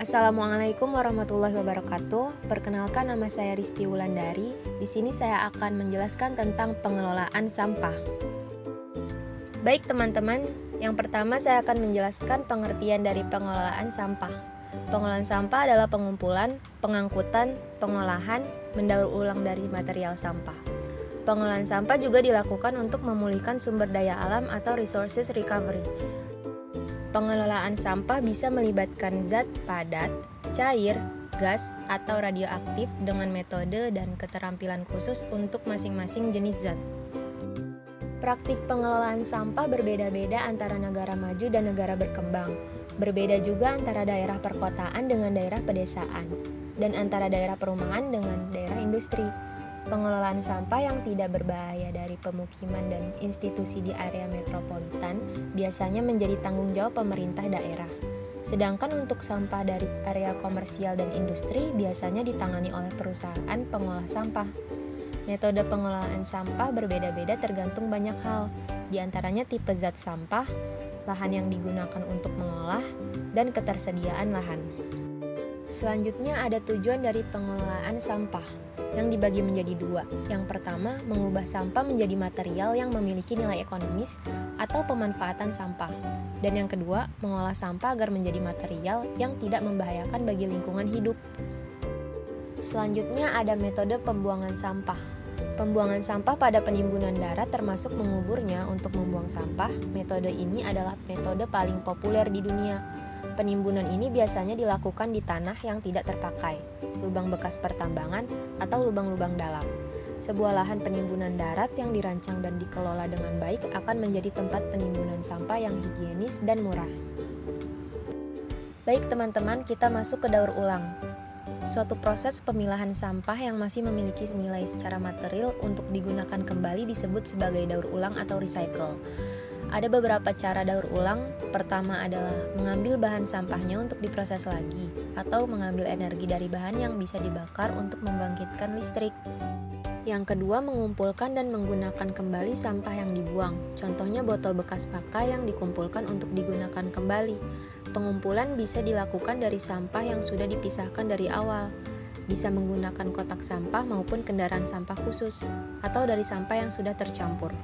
Assalamualaikum warahmatullahi wabarakatuh. Perkenalkan, nama saya Risti Wulandari. Di sini saya akan menjelaskan tentang pengelolaan sampah. Baik teman-teman, yang pertama saya akan menjelaskan pengertian dari pengelolaan sampah. Pengelolaan sampah adalah pengumpulan, pengangkutan, pengolahan, mendaur ulang dari material sampah. Pengelolaan sampah juga dilakukan untuk memulihkan sumber daya alam atau resources recovery. Pengelolaan sampah bisa melibatkan zat padat, cair, gas, atau radioaktif dengan metode dan keterampilan khusus untuk masing-masing jenis zat. Praktik pengelolaan sampah berbeda-beda antara negara maju dan negara berkembang. Berbeda juga antara daerah perkotaan dengan daerah pedesaan, dan antara daerah perumahan dengan daerah industri. Pengelolaan sampah yang tidak berbahaya dari pemukiman dan institusi di area metropolitan biasanya menjadi tanggung jawab pemerintah daerah. Sedangkan untuk sampah dari area komersial dan industri biasanya ditangani oleh perusahaan pengolah sampah. Metode pengelolaan sampah berbeda-beda tergantung banyak hal, di antaranya tipe zat sampah, lahan yang digunakan untuk mengolah, dan ketersediaan lahan. Selanjutnya ada tujuan dari pengelolaan sampah yang dibagi menjadi dua. Yang pertama, mengubah sampah menjadi material yang memiliki nilai ekonomis atau pemanfaatan sampah. Dan yang kedua, mengolah sampah agar menjadi material yang tidak membahayakan bagi lingkungan hidup. Selanjutnya ada metode pembuangan sampah. Pembuangan sampah pada penimbunan darat termasuk menguburnya untuk membuang sampah. Metode ini adalah metode paling populer di dunia. Penimbunan ini biasanya dilakukan di tanah yang tidak terpakai, lubang bekas pertambangan, atau lubang-lubang dalam. Sebuah lahan penimbunan darat yang dirancang dan dikelola dengan baik akan menjadi tempat penimbunan sampah yang higienis dan murah. Baik teman-teman, kita masuk ke daur ulang. Suatu proses pemilahan sampah yang masih memiliki nilai secara material untuk digunakan kembali disebut sebagai daur ulang atau recycle. Ada beberapa cara daur ulang. Pertama adalah mengambil bahan sampahnya untuk diproses lagi, atau mengambil energi dari bahan yang bisa dibakar untuk membangkitkan listrik. Yang kedua, mengumpulkan dan menggunakan kembali sampah yang dibuang. Contohnya botol bekas pakai yang dikumpulkan untuk digunakan kembali. Pengumpulan bisa dilakukan dari sampah yang sudah dipisahkan dari awal. Bisa menggunakan kotak sampah maupun kendaraan sampah khusus, atau dari sampah yang sudah tercampur.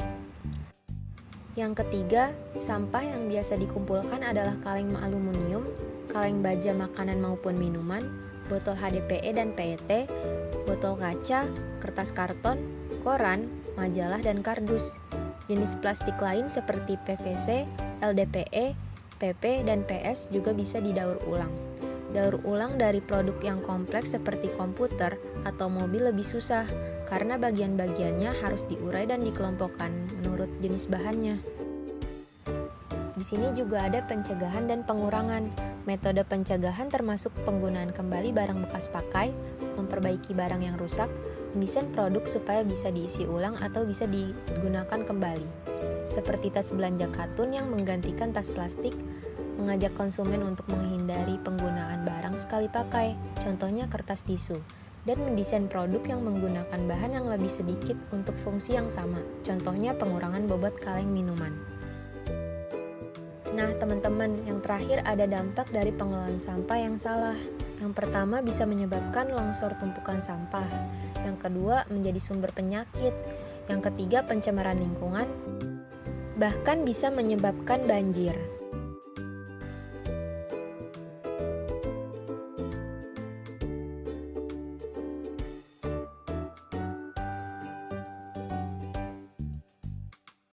Yang ketiga, sampah yang biasa dikumpulkan adalah kaleng aluminium, kaleng baja makanan maupun minuman, botol HDPE dan PET, botol kaca, kertas karton, koran, majalah, dan kardus. Jenis plastik lain seperti PVC, LDPE, PP, dan PS juga bisa didaur ulang. Daur ulang dari produk yang kompleks seperti komputer atau mobil lebih susah karena bagian-bagiannya harus diurai dan dikelompokkan menurut jenis bahannya. Di sini juga ada pencegahan dan pengurangan. Metode pencegahan termasuk penggunaan kembali barang bekas pakai, memperbaiki barang yang rusak, mendesain produk supaya bisa diisi ulang atau bisa digunakan kembali. Seperti tas belanja katun yang menggantikan tas plastik, mengajak konsumen untuk menghindari penggunaan barang sekali pakai, contohnya kertas tisu, dan mendesain produk yang menggunakan bahan yang lebih sedikit untuk fungsi yang sama, contohnya pengurangan bobot kaleng minuman. Nah teman-teman, yang terakhir ada dampak dari pengelolaan sampah yang salah. Yang pertama bisa menyebabkan longsor tumpukan sampah. Yang kedua menjadi sumber penyakit. Yang ketiga pencemaran lingkungan. Bahkan bisa menyebabkan banjir.